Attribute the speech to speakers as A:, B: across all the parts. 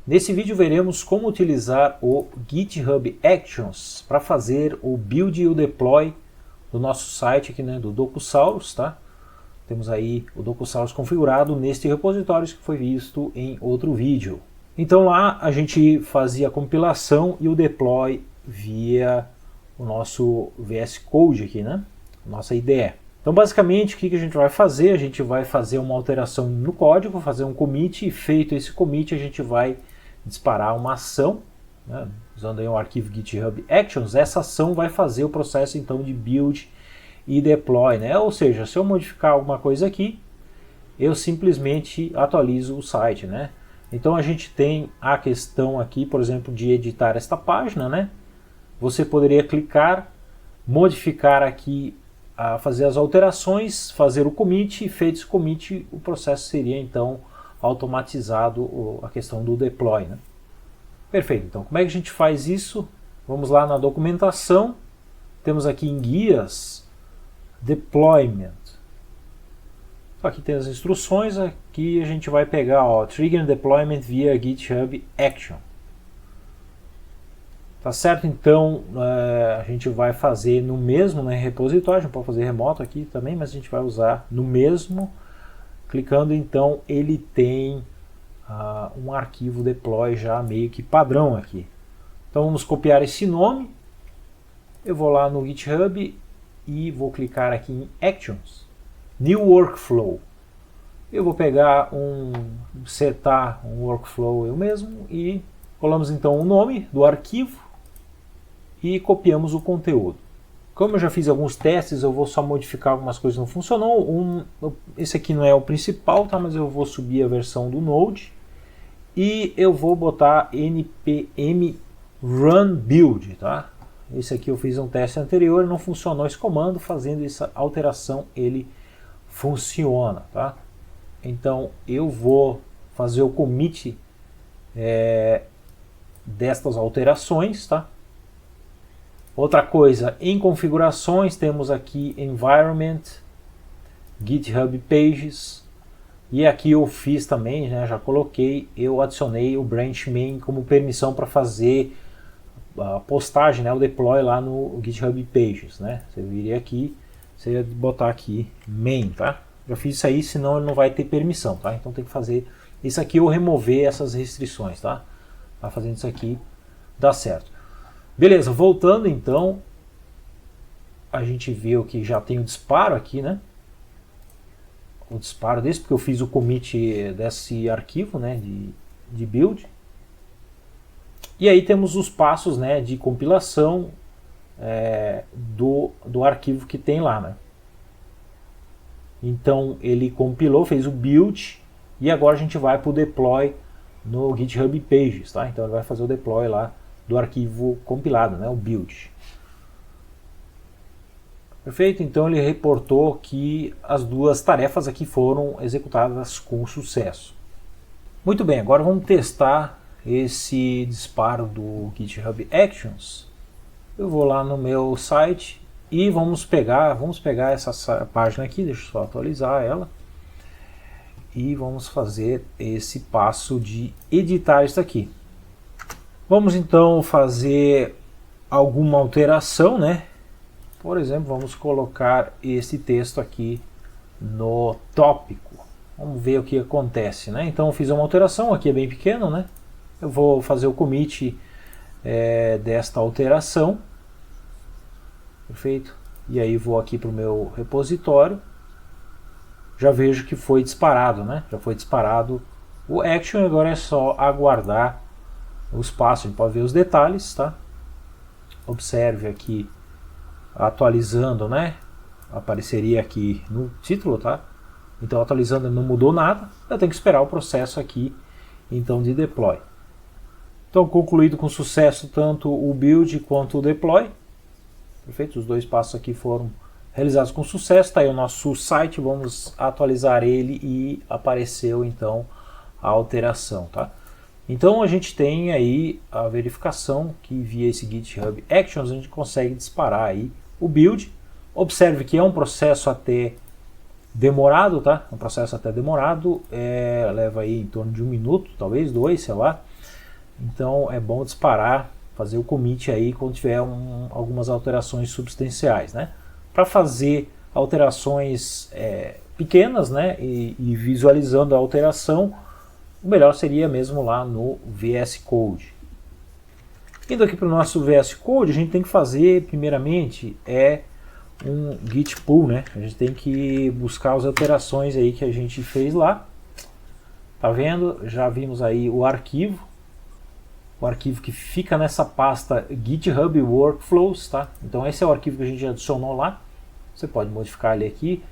A: Nesse vídeo veremos como utilizar o GitHub Actions para fazer o build e o deploy do nosso site aqui, né, do Docusaurus, tá? Temos aí o Docusaurus configurado neste repositório que foi visto em outro vídeo. Então lá a gente fazia a compilação e o deploy via o nosso VS Code aqui, né? Nossa IDE. Então basicamente o que a gente vai fazer? A gente vai fazer uma alteração no código, fazer um commit, e feito esse commit a gente vai disparar uma ação, né? Usando aí o arquivo GitHub Actions. Essa ação vai fazer o processo então de build e deploy, né? Ou seja, se eu modificar alguma coisa aqui, eu simplesmente atualizo o site, né? Então a gente tem a questão aqui, por exemplo, de editar esta página, né? Você poderia clicar, modificar aqui, fazer as alterações, fazer o commit, e feito esse commit, o processo seria então automatizado, a questão do deploy, né? Perfeito, então como é que a gente faz isso? Vamos lá na documentação, temos aqui em guias, deployment. Aqui tem as instruções, aqui a gente vai pegar, ó, Trigger Deployment via GitHub Action. Tá certo? Então a gente vai fazer no mesmo, né, repositório, a gente pode fazer remoto aqui também, mas a gente vai usar no mesmo. Clicando então, ele tem um arquivo deploy já meio que padrão aqui. Então vamos copiar esse nome, eu vou lá no GitHub e vou clicar aqui em Actions. New Workflow. Eu vou pegar setar um workflow eu mesmo e colamos então o nome do arquivo e copiamos o conteúdo. Como eu já fiz alguns testes, eu vou só modificar algumas coisas que não funcionou. Esse aqui não é o principal, tá? Mas eu vou subir a versão do Node e eu vou botar npm run build, tá? Esse aqui eu fiz um teste anterior e não funcionou esse comando. Fazendo essa alteração ele funciona, tá? Então eu vou fazer o commit destas alterações, tá? Outra coisa, em configurações temos aqui environment, GitHub Pages, e aqui eu fiz também, né, já coloquei, eu adicionei o branch main como permissão para fazer a postagem, né, o deploy lá no GitHub Pages, né? Você viria aqui, você ia botar aqui main, tá? Já fiz isso aí, senão ele não vai ter permissão, tá? Então tem que fazer isso aqui ou remover essas restrições, tá? Tá fazendo isso aqui, dá certo. Beleza, voltando então, a gente viu que já tem o disparo aqui, né? O disparo desse, porque eu fiz o commit desse arquivo, né, de build. E aí temos os passos, né, de compilação do arquivo que tem lá, né? Então ele compilou, fez o build e agora a gente vai para o deploy no GitHub Pages, tá? Então ele vai fazer o deploy lá do arquivo compilado, né, o build. Perfeito? Então ele reportou que as duas tarefas aqui foram executadas com sucesso. Muito bem, agora vamos testar esse disparo do GitHub Actions. Eu vou lá no meu site e vamos pegar essa página aqui, deixa eu só atualizar ela. E vamos fazer esse passo de editar isso aqui. Vamos então fazer alguma alteração, né? Por exemplo, vamos colocar esse texto aqui no tópico. Vamos ver o que acontece, né? Então eu fiz uma alteração, aqui é bem pequeno, né? Eu vou fazer o commit desta alteração. Perfeito? E aí vou aqui para o meu repositório. Já vejo que foi disparado, né? Já foi disparado o action, agora é só aguardar o espaço. A gente pode ver os detalhes, tá? Observe aqui, atualizando, né? Apareceria aqui no título, tá? Então atualizando não mudou nada, eu tenho que esperar o processo aqui, então, de deploy. Então concluído com sucesso tanto o build quanto o deploy. Perfeito? Os dois passos aqui foram realizados com sucesso. Está aí o nosso site, vamos atualizar ele e apareceu então a alteração, tá? Então a gente tem aí a verificação que via esse GitHub Actions a gente consegue disparar aí o build. Observe que é um processo até demorado, tá? Um processo até demorado, leva aí em torno de 1 minuto, talvez 2, sei lá. Então é bom disparar, fazer o commit aí quando tiver algumas alterações substanciais, né? Para fazer alterações pequenas, né, e visualizando a alteração, o melhor seria mesmo lá no VS Code. Indo aqui para o nosso VS Code, a gente tem que fazer primeiramente um git pull, né? A gente tem que buscar as alterações aí que a gente fez lá. Tá vendo? Já vimos aí o arquivo que fica nessa pasta GitHub Workflows, tá? Então esse é o arquivo que a gente adicionou lá. Você pode modificar ele aqui.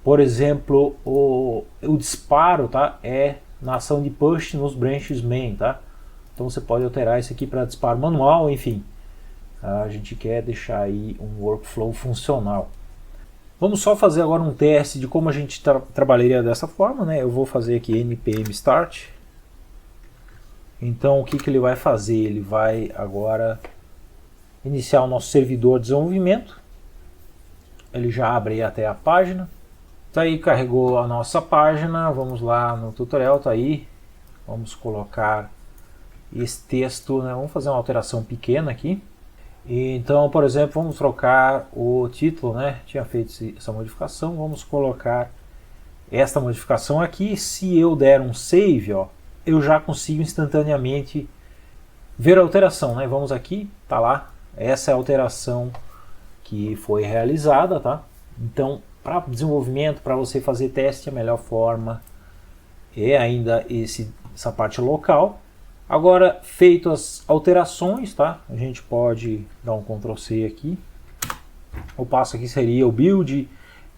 A: Por exemplo, o disparo, tá? É na ação de push nos branches main, tá? Então você pode alterar isso aqui para disparo manual, enfim. A gente quer deixar aí um workflow funcional. Vamos só fazer agora um teste de como a gente trabalharia dessa forma, né? Eu vou fazer aqui npm start. Então o que ele vai fazer? Ele vai agora iniciar o nosso servidor de desenvolvimento. Ele já abre aí até a página. Tá aí, carregou a nossa página. Vamos lá no tutorial, tá aí. Vamos colocar esse texto, né? Vamos fazer uma alteração pequena aqui. Então, por exemplo, vamos trocar o título, né? Tinha feito essa modificação, vamos colocar esta modificação aqui. Se eu der um save, ó, eu já consigo instantaneamente ver a alteração, né? Vamos aqui, tá lá. Essa é a alteração que foi realizada, tá? Então, para desenvolvimento, para você fazer teste, a melhor forma é ainda essa parte local. Agora, feito as alterações, tá? A gente pode dar um Ctrl C aqui. O passo aqui seria o build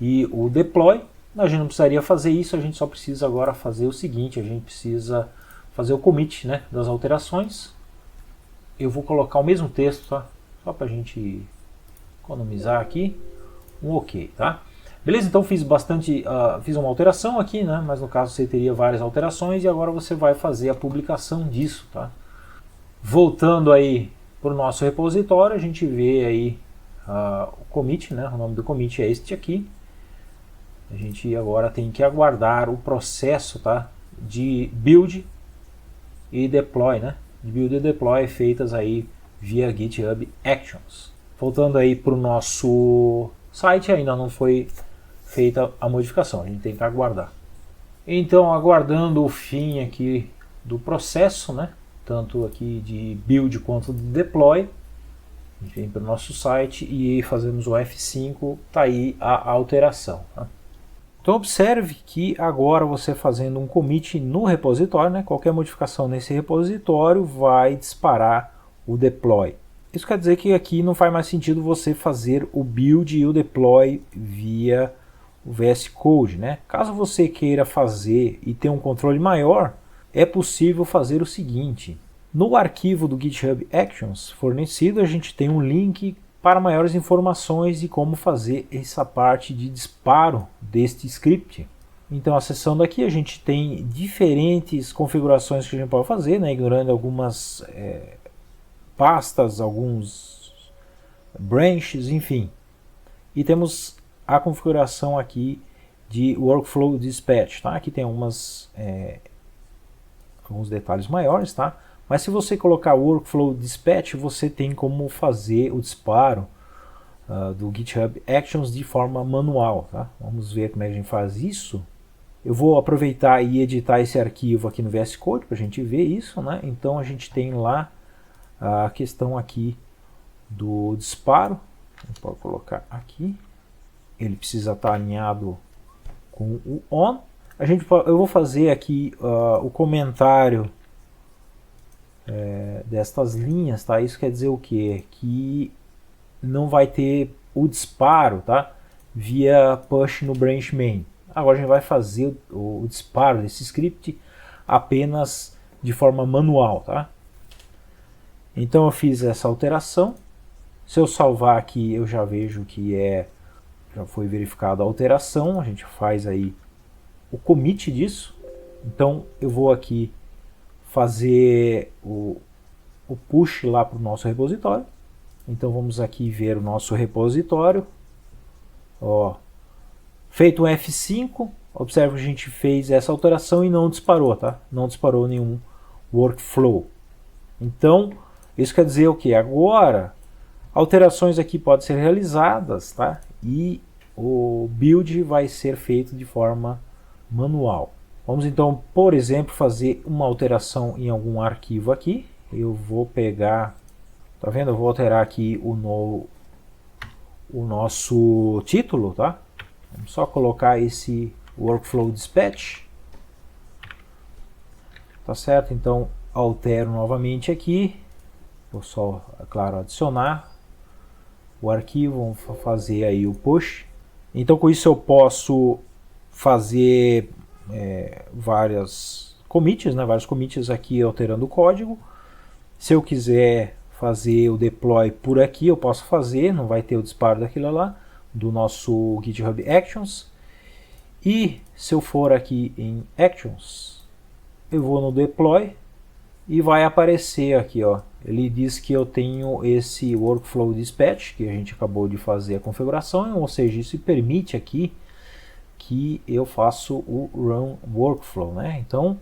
A: e o deploy. A gente não precisaria fazer isso, a gente só precisa agora fazer o seguinte, a gente precisa fazer o commit, né, das alterações. Eu vou colocar o mesmo texto, tá? Só para a gente economizar aqui. Um OK, tá? Beleza, então fiz uma alteração aqui, né? Mas no caso você teria várias alterações e agora você vai fazer a publicação disso, tá? Voltando aí para o nosso repositório, a gente vê aí o commit, né? O nome do commit é este aqui. A gente agora tem que aguardar o processo, tá? De build e deploy, né? De build e deploy feitas aí via GitHub Actions. Voltando aí para o nosso site, ainda não foi feita a modificação, a gente tem que aguardar. Então, aguardando o fim aqui do processo, né, tanto aqui de build quanto de deploy, a gente vem para o nosso site e fazemos o F5, tá aí a alteração. Tá? Então observe que agora você fazendo um commit no repositório, né, qualquer modificação nesse repositório vai disparar o deploy. Isso quer dizer que aqui não faz mais sentido você fazer o build e o deploy via o VS Code, né? Caso você queira fazer e ter um controle maior, é possível fazer o seguinte. No arquivo do GitHub Actions fornecido, a gente tem um link para maiores informações de como fazer essa parte de disparo deste script. Então, acessando aqui, a gente tem diferentes configurações que a gente pode fazer, né? Ignorando algumas pastas, alguns branches, enfim. E temos a configuração aqui de Workflow Dispatch, tá? Aqui tem alguns detalhes maiores, tá? Mas se você colocar Workflow Dispatch, você tem como fazer o disparo do GitHub Actions de forma manual, tá? Vamos ver como é que a gente faz isso. Eu vou aproveitar e editar esse arquivo aqui no VS Code para a gente ver isso, né? Então a gente tem lá a questão aqui do disparo. A gente pode colocar aqui. Ele precisa estar alinhado com o on. Eu vou fazer aqui o comentário destas linhas, tá? Isso quer dizer o quê? Que não vai ter o disparo, tá? Via push no branch main. Agora a gente vai fazer o disparo desse script apenas de forma manual, tá? Então eu fiz essa alteração. Se eu salvar aqui, eu já vejo que já foi verificada a alteração. A gente faz aí o commit disso. Então eu vou aqui fazer o push lá para o nosso repositório. Então vamos aqui ver o nosso repositório. Ó, feito um F5, observe que a gente fez essa alteração e não disparou, tá? Não disparou nenhum workflow. Então, isso quer dizer o que? Agora, alterações aqui podem ser realizadas, tá? E o build vai ser feito de forma manual. Vamos então, por exemplo, fazer uma alteração em algum arquivo aqui. Eu vou pegar, tá vendo? Eu vou alterar aqui o nosso título, tá? Vamos só colocar esse Workflow Dispatch. Tá certo? Então, altero novamente aqui. Vou só, é claro, adicionar o arquivo, vamos fazer aí o push. Então, com isso eu posso fazer vários commits aqui alterando o código. Se eu quiser fazer o deploy por aqui, eu posso fazer, não vai ter o disparo daquilo lá, do nosso GitHub Actions. E se eu for aqui em Actions, eu vou no deploy e vai aparecer aqui, ó. Ele diz que eu tenho esse Workflow Dispatch, que a gente acabou de fazer a configuração, ou seja, isso permite aqui que eu faço o Run Workflow, né? Então,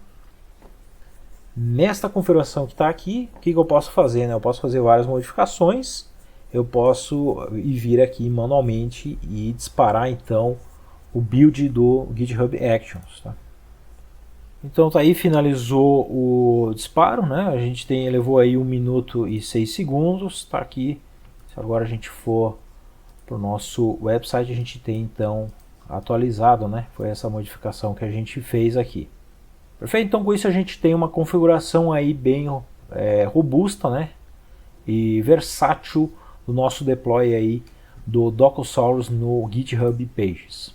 A: nesta configuração que está aqui, o que eu posso fazer? Né? Eu posso fazer várias modificações, eu posso vir aqui manualmente e disparar então o build do GitHub Actions. Tá? Então tá aí, finalizou o disparo, né? A gente levou aí 1 minuto e 6 segundos, tá aqui. Se agora a gente for para o nosso website, a gente tem então atualizado, né? Foi essa modificação que a gente fez aqui. Perfeito? Então com isso a gente tem uma configuração aí bem robusta, né? E versátil do nosso deploy aí do Docusaurus no GitHub Pages.